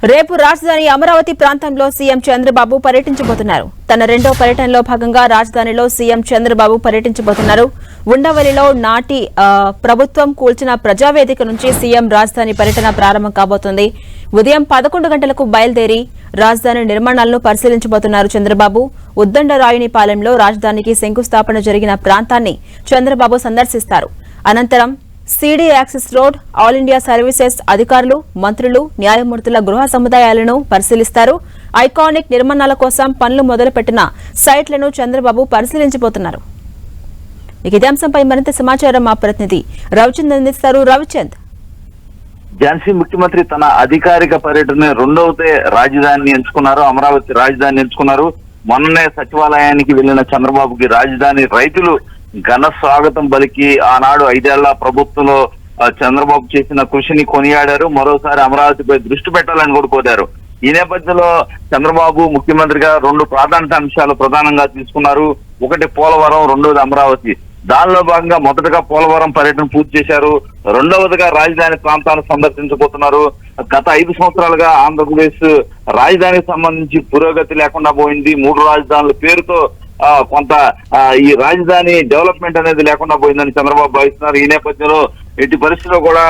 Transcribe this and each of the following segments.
రేపు రాజధాని అమరావతి ప్రాంతంలో సీఎం చంద్రబాబు పర్యటించబోతున్నారు. తన రెండో పర్యటనలో భాగంగా రాజధానిలో సీఎం చంద్రబాబు పర్యటించబోతున్నారు. ఉండవల్లిలో నాటి ప్రభుత్వం కూల్చిన ప్రజావేదిక నుంచి సీఎం రాజధాని పర్యటన ప్రారంభం కాబోతోంది. ఉదయం 11 గంటలకు బయలుదేరి రాజధాని నిర్మాణాలను పరిశీలించబోతున్నారు చంద్రబాబు. ఉద్దండరాయునిపాలెంలో రాజధానికి శంకుస్థాపన జరిగిన ప్రాంతాన్ని చంద్రబాబు సందర్శిస్తారు. అనంతరం seed access road, all India services అధికారులు, మంత్రులు, న్యాయమూర్తుల గృహ సముదాయాలను పరిశీలిస్తారు. ఐకానిక్ నిర్మాణాల కోసం పనులు మొదలుపెట్టిన సైట్లను చంద్రబాబు పరిశీలించబోతున్నారు. ఇదే అంశంపై మరింత సమాచారం మా ప్రతినిధి రవిచంద్ అందిస్తారు. రవిచంద్, ఝాన్సీ ముఖ్యమంత్రి తన అధికారిక పర్యటన రెండవదే రాజధానిని ఎంచుకున్నారు, అమరావతి రాజధానిని ఎంచుకున్నారు. మొన్ననే సచివాలయానికి వెళ్లిన చంద్రబాబుకి రాజధాని రైతులు ఘన స్వాగతం పలికి ఆనాడు 5 ఏళ్ల ప్రభుత్వంలో చంద్రబాబు చేసిన కృషిని కొనియాడారు. మరోసారి అమరావతిపై దృష్టి పెట్టాలని కూడా కోరారు. ఈ నేపథ్యంలో చంద్రబాబు ముఖ్యమంత్రిగా 2 ప్రాధాన్యత అంశాలు ప్రధానంగా తీసుకున్నారు. ఒకటి పోలవరం, రెండవది అమరావతి. దానిలో భాగంగా మొదటగా పోలవరం పర్యటన పూర్తి చేశారు. రెండవదిగా రాజధాని ప్రాంతాలను సందర్శించబోతున్నారు. గత 5 సంవత్సరాలుగా ఆంధ్రప్రదేశ్ రాజధానికి సంబంధించి పురోగతి లేకుండా పోయింది. 3 రాజధానుల పేరుతో కొంత ఈ రాజధాని డెవలప్మెంట్ అనేది లేకుండా పోయిందని చంద్రబాబు భావిస్తున్నారు. ఈ నేపథ్యంలో ఎట్టి పరిస్థితుల్లో కూడా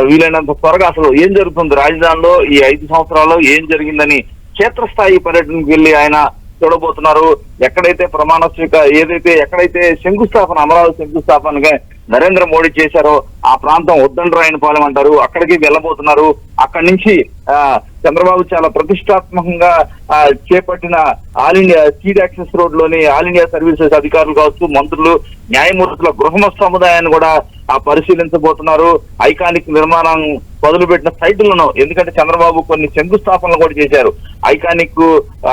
వీలైనంత త్వరగా అసలు ఏం జరుగుతుంది రాజధానిలో, ఈ 5 సంవత్సరాల్లో ఏం జరిగిందని క్షేత్రస్థాయి పర్యటనకు వెళ్లి ఆయన చూడబోతున్నారు. ఎక్కడైతే ఎక్కడైతే శంకుస్థాపన, అమరావతి శంకుస్థాపనగా నరేంద్ర మోడీ చేశారో ఆ ప్రాంతం ఉద్దండరాయునిపాలెం అంటారు, అక్కడికి వెళ్ళబోతున్నారు. అక్కడి నుంచి చంద్రబాబు చాలా ప్రతిష్టాత్మకంగా చేపట్టిన all India seed access road లోని ఆల్ ఇండియా సర్వీసెస్ అధికారులు కావచ్చు, మంత్రులు, న్యాయమూర్తుల గృహ సముదాయాన్ని కూడా పరిశీలించబోతున్నారు. ఐకానిక్ నిర్మాణం మొదలుపెట్టిన సైట్లను, ఎందుకంటే చంద్రబాబు కొన్ని శంకుస్థాపనలు కూడా చేశారు.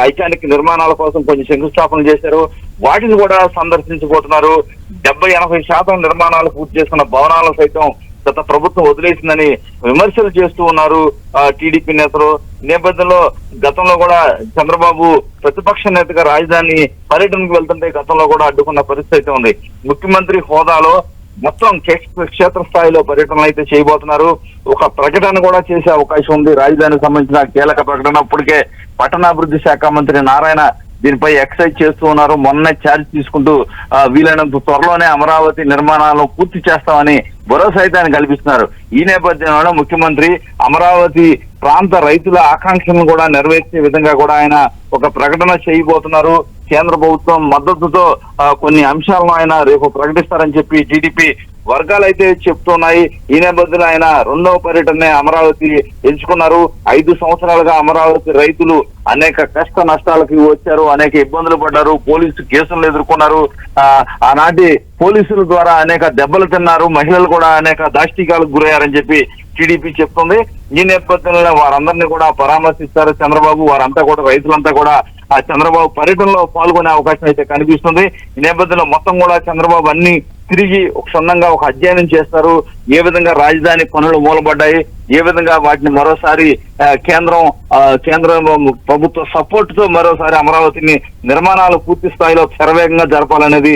ఐకానిక్ నిర్మాణాల కోసం కొన్ని శంకుస్థాపనలు చేశారు. వాటిని కూడా సందర్శించబోతున్నారు. 70-80% నిర్మాణాలు పూర్తి చేస్తున్న భవనాలను సైతం గత ప్రభుత్వం వదిలేసిందని విమర్శలు చేస్తూ ఉన్నారు టీడీపీ నేతలు. నేపథ్యంలో గతంలో కూడా చంద్రబాబు ప్రతిపక్ష నేతగా రాజధాని పర్యటనకు వెళ్తుంటే గతంలో కూడా అడ్డుకున్న పరిస్థితి ఉంది. ముఖ్యమంత్రి హోదాలో మొత్తం క్షేత్రస్థాయిలో పర్యటనలు అయితే చేయబోతున్నారు. ఒక ప్రకటన కూడా చేసే అవకాశం ఉంది. రాజధానికి సంబంధించిన కీలక ప్రకటన ఇప్పటికే పట్టణాభివృద్ధి శాఖ మంత్రి నారాయణ దీనిపై ఎక్సైజ్ చేస్తూ ఉన్నారు. మొన్నే ఛార్జ్ తీసుకుంటూ వీలైనంత త్వరలోనే అమరావతి నిర్మాణాలను పూర్తి చేస్తామని భరోసా అయితే ఆయన కల్పిస్తున్నారు. ఈ నేపథ్యంలో ముఖ్యమంత్రి అమరావతి ప్రాంత రైతుల ఆకాంక్షలను కూడా నెరవేర్చే విధంగా కూడా ఆయన ఒక ప్రకటన చేయబోతున్నారు. కేంద్ర ప్రభుత్వం మద్దతుతో కొన్ని అంశాలను ఆయన రేపు ప్రకటిస్తారని చెప్పి టీడీపీ వర్గాలు అయితే చెప్తున్నాయి. ఈ నేపథ్యంలో ఆయన రెండవ పర్యటన అమరావతి ఎంచుకున్నారు. 5 సంవత్సరాలుగా అమరావతి రైతులు అనేక కష్ట నష్టాలకి వచ్చారు, అనేక ఇబ్బందులు పడ్డారు, పోలీసు కేసులను ఎదుర్కొన్నారు. ఆనాటి పోలీసుల ద్వారా అనేక దెబ్బలు తిన్నారు, మహిళలు కూడా అనేక దాష్టికాలకు గురయ్యారని చెప్పి టీడీపీ చెప్తుంది. ఈ నేపథ్యంలో వారందరినీ కూడా పరామర్శిస్తారు చంద్రబాబు. వారంతా కూడా రైతులంతా కూడా ఆ చంద్రబాబు పర్యటనలో పాల్గొనే అవకాశం అయితే కనిపిస్తుంది. ఈ నేపథ్యంలో మొత్తం కూడా చంద్రబాబు అన్ని తిరిగి క్షుణ్ణంగా ఒక అధ్యయనం చేస్తారు. ఏ విధంగా రాజధాని పనులు మూలబడ్డాయి, ఏ విధంగా వాటిని మరోసారి కేంద్ర ప్రభుత్వ సపోర్ట్ తో మరోసారి అమరావతిని నిర్మాణాలు పూర్తి స్థాయిలో శరవేగంగా జరపాలనేది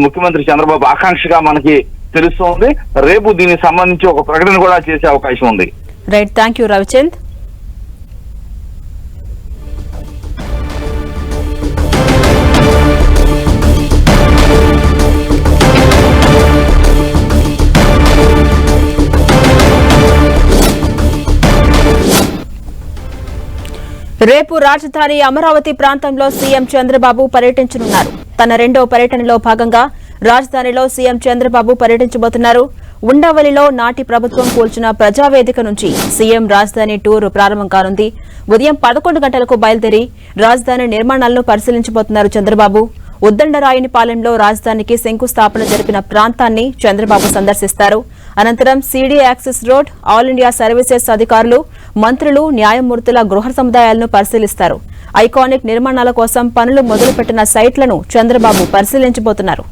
ముఖ్యమంత్రి చంద్రబాబు ఆకాంక్షగా మనకి తెలుస్తోంది. రేపు దీనికి సంబంధించి ఒక ప్రకటన కూడా చేసే అవకాశం ఉంది. Right, thank you Ravichand. రేపు రాజధాని అమరావతి ప్రాంతంలో సీఎం చంద్రబాబు పర్యటించనున్నారు. తన రెండో పర్యటనలో భాగంగా రాజధానిలో సీఎం చంద్రబాబు పర్యటించబోతున్నారు. ఉండవల్లిలో నాటి ప్రభుత్వం కూల్చిన ప్రజావేదిక నుంచి సీఎం రాజధాని టూర్ ప్రారంభం కానుంది. ఉదయం 11 గంటలకు బయలుదేరి రాజధాని నిర్మాణాలను పరిశీలించబోతున్నారు చంద్రబాబు. ఉద్దండరాయునిపాలెంలో రాజధానికి శంకుస్థాపన జరిపిన ప్రాంతాన్ని చంద్రబాబు సందర్శిస్తారు. అనంతరం seed access road, all India services అధికారులు, మంత్రులు, న్యాయమూర్తుల గృహ సముదాయాలను పరిశీలిస్తారు. ఐకానిక్ నిర్మాణాల కోసం పనులు మొదలుపెట్టిన సైట్లను చంద్రబాబు పరిశీలించబోతున్నారు.